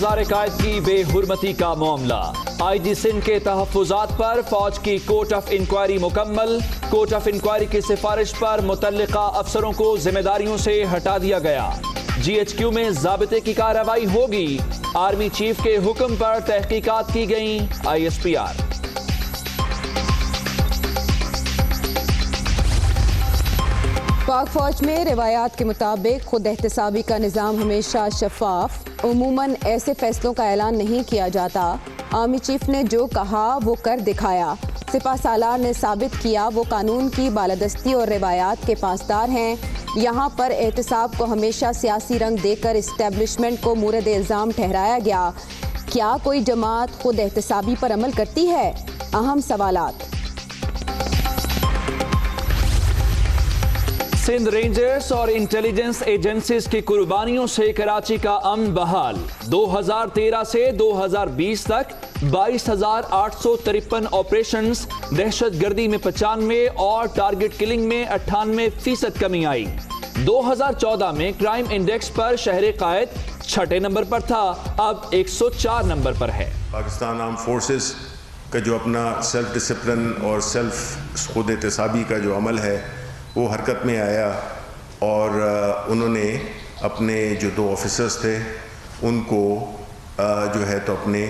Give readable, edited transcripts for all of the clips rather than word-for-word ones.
हज़ार कायद की बेहुरमती का मामला। IG सिंध के तहफ़्फ़ुज़ात पर फौज की कोर्ट ऑफ इंक्वायरी मुकम्मल। कोर्ट ऑफ इंक्वायरी की सिफारिश पर मुतल्लिका अफसरों को जिम्मेदारियों से हटा दिया गया। GHQ में ज़ाबिते की कार्रवाई होगी। आर्मी चीफ के हुक्म पर तहकीकात की गई। ISPR। पाक फौज में रिवायात के मुताबिक खुद एहतसाबी का निज़ाम हमेशा शफाफ, उमूमन ऐसे फैसलों का ऐलान नहीं किया जाता। आर्मी चीफ ने जो कहा वो कर दिखाया। सिपा सालार ने साबित किया वो कानून की बालादस्ती और रिवायात के पासदार हैं। यहाँ पर एहतसाब को हमेशा सियासी रंग देकर इस्टेब्लिशमेंट को मूरद इल्ज़ाम ठहराया गया। क्या कोई जमात खुद एहतसाबी पर अमल करती है? अहम सवालात। सिंध रेंजर्स और इंटेलिजेंस एजेंसीज की कुर्बानियों से कराची का अमन बहाल। 2013 से 2020 तक 22,853 ऑपरेशंस, दहशतगर्दी में 95 और टारगेट किलिंग में 98% कमी आई। 2014 में क्राइम इंडेक्स पर शहर कायद 6 नंबर पर था, अब 104 नंबर पर है। पाकिस्तान आर्म फोर्सेस का जो अपना सेल्फ डिसिप्लिन और सेल्फ खुद एहतसाबी का जो अमल है वो हरकत में आया और उन्होंने अपने जो 2 ऑफिसर्स थे उनको जो है तो अपने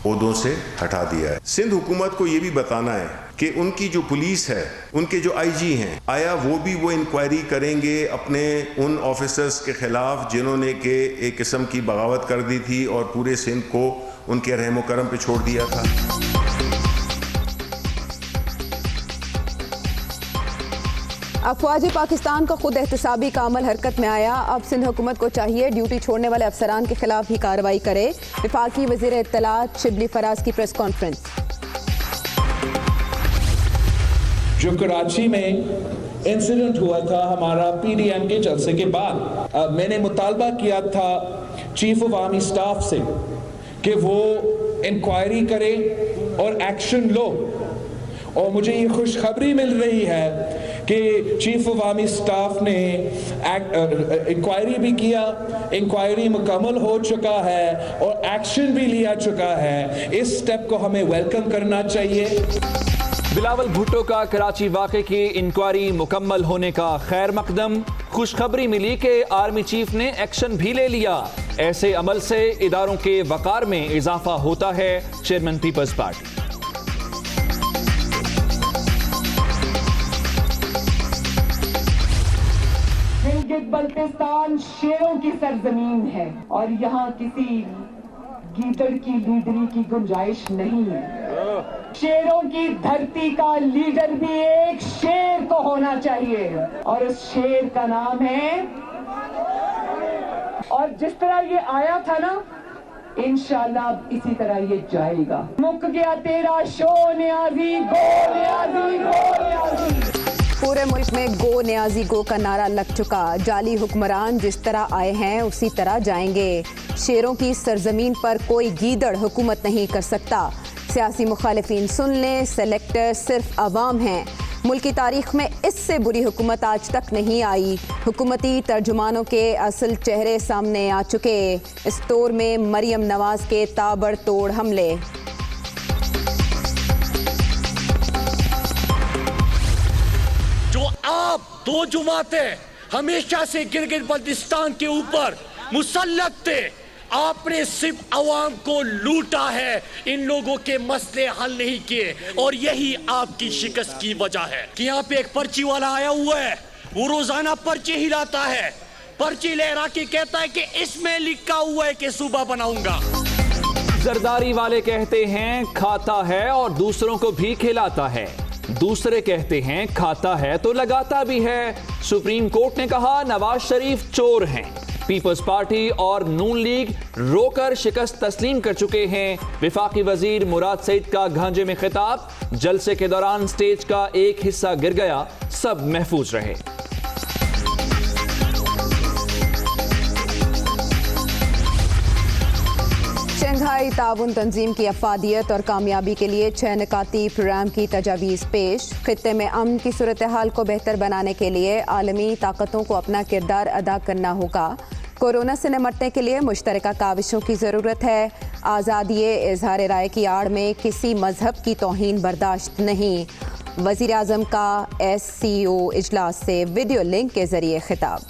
ओहदों से हटा दिया है। सिंध हुकूमत को ये भी बताना है कि उनकी जो पुलिस है, उनके जो IG हैं, आया वो भी वो इंक्वायरी करेंगे अपने उन ऑफिसर्स के खिलाफ जिन्होंने के एक किस्म की बगावत कर दी थी और पूरे सिंध को उनके रहम व करम पे छोड़ दिया था। अफवाज पाकिस्तान का खुद एहतसाबी का अमल हरकत में आया। अब सिंध हुकूमत को चाहिए ड्यूटी छोड़ने वाले अफसरान के खिलाफ भी कार्रवाई करे। वफाकी वज़ीर इत्तलात शिबली फराज की प्रेस कॉन्फ्रेंस। जो कराची में इंसिडेंट हुआ था हमारा PDM के जलसे के बाद, मैंने मुतालबा किया था चीफ ऑफ आर्मी स्टाफ से कि वो इंक्वायरी करे और एक्शन लो, और मुझे ये खुशखबरी मिल रही है कि चीफ ऑफ आर्मी स्टाफ ने इंक्वायरी भी किया, इंक्वायरी मुकम्मल हो चुका है और एक्शन भी लिया चुका है। इस स्टेप को हमें वेलकम करना चाहिए। बिलावल भुट्टो का कराची वाक़े की इंक्वायरी मुकम्मल होने का खैर मकदम। खुशखबरी मिली कि आर्मी चीफ ने एक्शन भी ले लिया। ऐसे अमल से इदारों के वक़ार में इजाफा होता है। Chairman peoples party. बल्तिस्तान शेरों की सरजमीन है और यहाँ किसी गीदड़ की लीडरी की गुंजाइश नहीं है। शेरों की धरती का लीडर भी एक शेर को होना चाहिए और उस शेर का नाम है, और जिस तरह ये आया था ना, इंशाल्लाह इसी तरह ये जाएगा। मुक गया तेरा शो न्याजी, गो न्याजी, गो न्याजी। पूरे मुल्क में गो न्याजी गो का नारा लग चुका। जाली हुक्मरान जिस तरह आए हैं उसी तरह जाएंगे। शेरों की सरजमीन पर कोई गीदड़ हुकूमत नहीं कर सकता। सियासी मुखालिफिन सुन लें, सेलेक्टर सिर्फ अवाम हैं। मुल्क की तारीख में इससे बुरी हुकूमत आज तक नहीं आई। हुकूमती तर्जुमानों के असल चेहरे सामने आ चुके। इस दौर में मरियम नवाज के ताबड़तोड़ हमले। आप 2 जमातें हमेशा से गिलगित बल्तिस्तान के ऊपर मुसल्लत थे। आपने सिर्फ अवाम को लूटा है, इन लोगों के मसले हल नहीं किए, और यही आपकी शिकस्त की वजह है कि यहाँ पे एक पर्ची वाला आया हुआ है, वो रोजाना पर्ची हिलाता है, पर्ची लहरा के कहता है कि इसमें लिखा हुआ है कि सूबा बनाऊंगा। जरदारी वाले कहते हैं खाता है और दूसरों को भी खिलाता है। दूसरे कहते हैं खाता है तो लगाता भी है। सुप्रीम कोर्ट ने कहा नवाज शरीफ चोर हैं। पीपल्स पार्टी और नून लीग रोकर शिकस्त तस्लीम कर चुके हैं। वफाकी वजीर मुराद सईद का गांजे में खिताब। जलसे के दौरान स्टेज का एक हिस्सा गिर गया, सब महफूज रहे। शंघाई ताउन तंजीम की अफादियत और कामयाबी के लिए 6 निकाती प्रोग्राम की तजावीज़ पेश। खित्ते में अमन की सूरत हाल को बेहतर बनाने के लिए आलमी ताकतों को अपना किरदार अदा करना होगा। कोरोना से निपटने के लिए मुश्तरका काविशों की ज़रूरत है। आज़ादी इजहार राय की आड़ में किसी मजहब की तौहीन बर्दाश्त नहीं। वज़ीर आज़म का SCO इजलास से वीडियो लिंक के जरिए खिताब।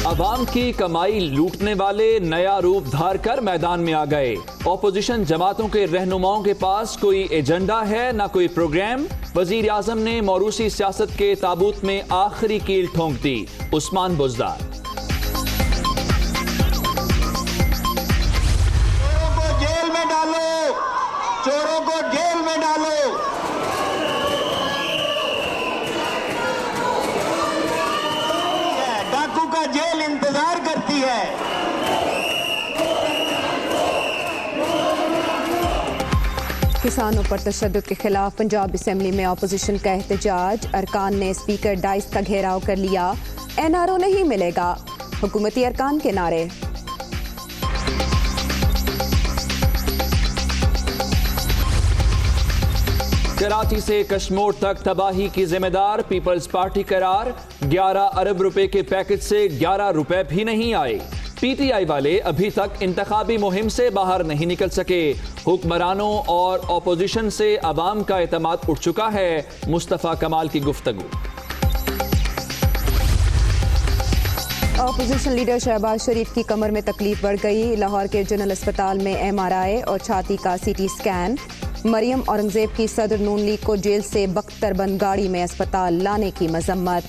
अवाम की कमाई लूटने वाले नया रूप धार कर मैदान में आ गए। ऑपोजिशन जमातों के रहनुमाओं के पास कोई एजेंडा है ना कोई प्रोग्राम। वजीर आजम ने मौरूसी सियासत के ताबूत में आखिरी कील ठोंक दी। उस्मान बुज़दार। चोरों को जेल में डालो, चोरों को जेल में डालो। डाकू का जेल इंतजार करती है। किसानों पर तशद्दुद के खिलाफ पंजाब असेंबली में अपोजिशन का एहतजाज। अरकान ने स्पीकर डाइस का घेराव कर लिया। NRO नहीं मिलेगा, हुकूमती अरकान के नारे। कराची से कश्मीर तक तबाही की जिम्मेदार पीपल्स पार्टी करार। 11 अरब रुपए के पैकेज से 11 रुपए भी नहीं आए। PTI वाले अभी तक इंतखाबी मुहिम से बाहर नहीं निकल सके। हुक्मरानों और ऑपोजिशन से अवाम का एतमाद उठ चुका है। मुस्तफ़ा कमाल की गुफ्तगू। ऑपोजिशन लीडर शहबाज शरीफ की कमर में तकलीफ बढ़ गई। लाहौर के जनरल अस्पताल में MRI और छाती का CT स्कैन। मरियम औरंगजेब की सदर नून लीग को जेल से बख्तरबंद गाड़ी में अस्पताल लाने की मजम्मत।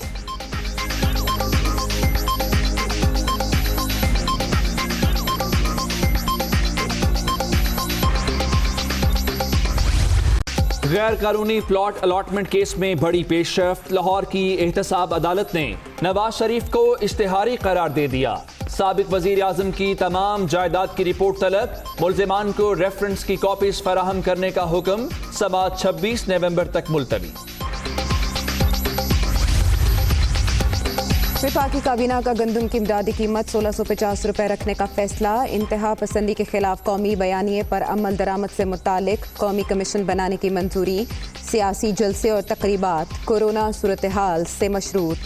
गैर कानूनी प्लॉट अलॉटमेंट केस में बड़ी पेशरफ्त। लाहौर की एहतसाब अदालत ने नवाज शरीफ को इश्तिहारी करार दे दिया। साबिक वजीर आजम की तमाम जायदाद की रिपोर्ट तलब। मुल्जिमान को रेफरेंस की कॉपीज फराहम करने का हुक्म। समाअत 26 नवंबर तक मुलतवी। विफाकी काबीना का गंदम की इमदादी कीमत 1650 रुपए रखने का फैसला। इंतहा पसंदी के खिलाफ कौमी बयानिए पर अमल दरामद से मुतालिक कौमी कमीशन बनाने की मंजूरी। सियासी जलसे और तकरीबात कोरोना सूरत हाल से मशरूत।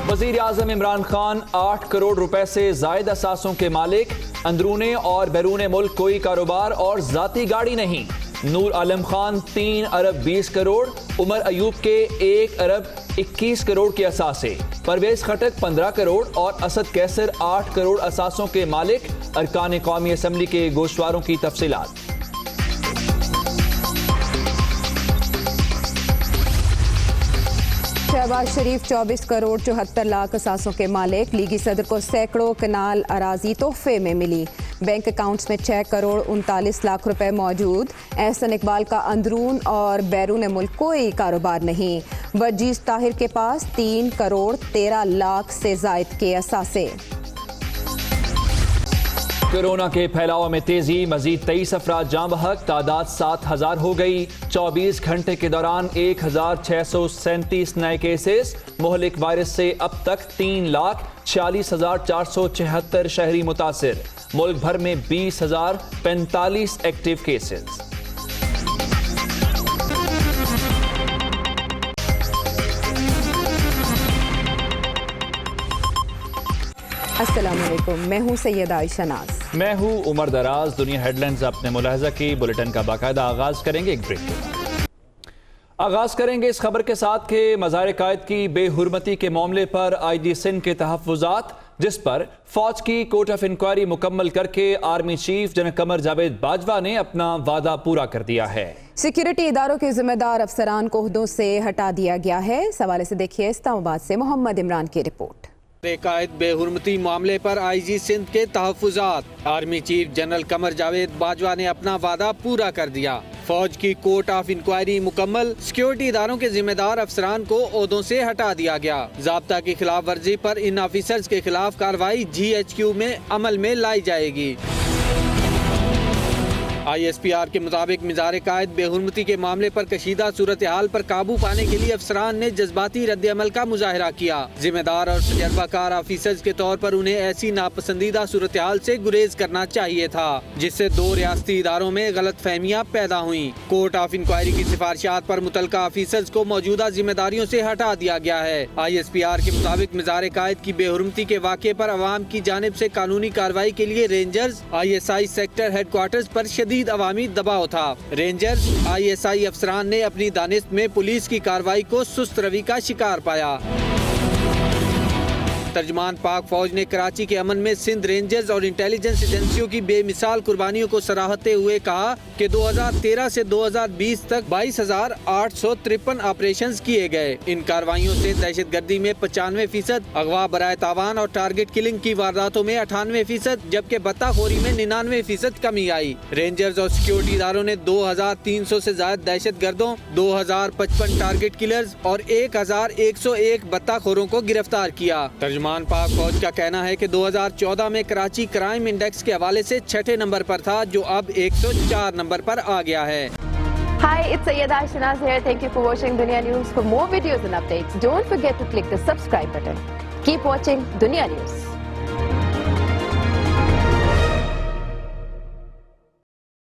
वजीर आजम इमरान खान 8 करोड़ रुपए से जायद असासों के मालिक। अंदरूने और बैरूने मुल्क कोई कारोबार और जाती गाड़ी नहीं। नूर आलम खान 3 अरब 20 करोड़। उमर अयूब के 1 अरब 21 करोड़ के असासे। परवेज खटक 15 करोड़ और असद कैसर 8 करोड़ असासों के मालिक। अरकान कौमी असम्बली के गोशवारों की तफसीलात। शहबाज शरीफ 24 करोड़ 74 लाख असासों के मालिक। लीगी सदर को सैकड़ों कनाल अराजी तोहफे में मिली। बैंक अकाउंट्स में 6 करोड़ 39 लाख रुपए मौजूद। एहसन इकबाल का अंदरून और बैरून मुल्क कोई कारोबार नहीं। वर्जीज ताहिर के पास 3 करोड़ 13 लाख से जायद के असासे। कोरोना के फैलाव में तेजी। मजीद 23 अफराद जाँ बहक। तादाद 7000 हो गई। 24 घंटे के दौरान 1637 नए केसेस। मोहलिक वायरस से अब तक 3,46,476 शहरी मुतासिर। मुल्क भर में 20,045 एक्टिव केसेस। अस्सलामुअलैकुम, मैं हूँ सैयदा आयशा नाज। मैं हूँ उमर दराज। दुनिया हेडलाइंस अपने मुलाहजा की बुलेटिन का बाकायदा आगाज करेंगे एक ब्रेक के बाद। आगाज करेंगे इस खबर के साथ कि मज़ार कायद की बेहुरमती के मामले पर IG सिंध के तहफ़्फ़ुज़ात, जिस पर फौज की कोर्ट ऑफ इंक्वायरी मुकम्मल करके army chief general Qamar Javed Bajwa ने अपना वादा पूरा कर दिया है। सिक्योरिटी इदारों के जिम्मेदार अफसरान को ओहदों से हटा दिया गया है। इस हवाले से देखिए इस्लामाबाद से मोहम्मद इमरान की रिपोर्ट। कायद बेहुरमती मामले पर IG सिंध के तहफ़्फ़ुज़ात। Army chief general Qamar Javed Bajwa ने अपना वादा पूरा कर दिया। फौज की कोर्ट ऑफ इंक्वायरी मुकम्मल। सिक्योरिटी इदारों के जिम्मेदार अफसरान को ओहदों से हटा दिया गया। ज़ाब्ता की खिलाफ वर्जी पर इन ऑफिसर्स के खिलाफ कार्रवाई GHQ में अमल में लाई जाएगी। ISPR के मुताबिक मिज़ार कायद बेहुरमती के मामले पर कशीदा सूरत हाल पर काबू पाने के लिए अफसरान ने जज्बाती रद्द-ए-अमल का मुजाहरा किया। जिम्मेदार और तजर्बाकार ऑफिसर्स के तौर पर उन्हें ऐसी नापसंदीदा सूरत हाल से गुरेज करना चाहिए था जिससे 2 रियासती इदारों में गलत फहमियाँ पैदा हुई। कोर्ट ऑफ इंक्वायरी की सिफारिशात पर मुतलका ऑफिसर्स को मौजूदा जिम्मेदारियों से हटा दिया गया है। ISPR के मुताबिक मिज़ार कायद की बेहुरमती के वाक़े पर अवाम की जानिब से कानूनी कार्रवाई के लिए रेंजर्स ISI सेक्टर हेडक्वार्टर्स पर शदीद अवामी दबाव था। रेंजर्स ISI अफसरान ने अपनी दानिश में पुलिस की कार्रवाई को सुस्त रवि का शिकार पाया। तर्जमान पाक फौज ने कराची के अमन में सिंध रेंजर्स और इंटेलिजेंस एजेंसियों की बेमिसाल कुर्बानियों को सराहते हुए कहा कि 2013 से 2020 तक 22,853 ऑपरेशंस किए गए। इन कार्रवाइयों से दहशतगर्दी में 95%, अगवा बराए तावान और टारगेट किलिंग की वारदातों में 98%, जबकि बत्ताखोरी में 99% कमी आई। रेंजर्स और सिक्योरिटी इदारों ने 2,300 से ज्यादा दहशतगर्दों, 2,055 टारगेट किलर्स और 1,101 बत्ताखोरों को गिरफ्तार किया। तर्जुमान पाक फौज का कहना है कि 2014 में कराची क्राइम इंडेक्स के हवाले से 6ठे नंबर पर था, जो अब 104 नंबर पर आ गया है। Hi, it's Sayyeda Shanaz here. Thank you for watching Dunya News. For more videos and updates, don't forget to click the subscribe button. Keep watching Dunya News.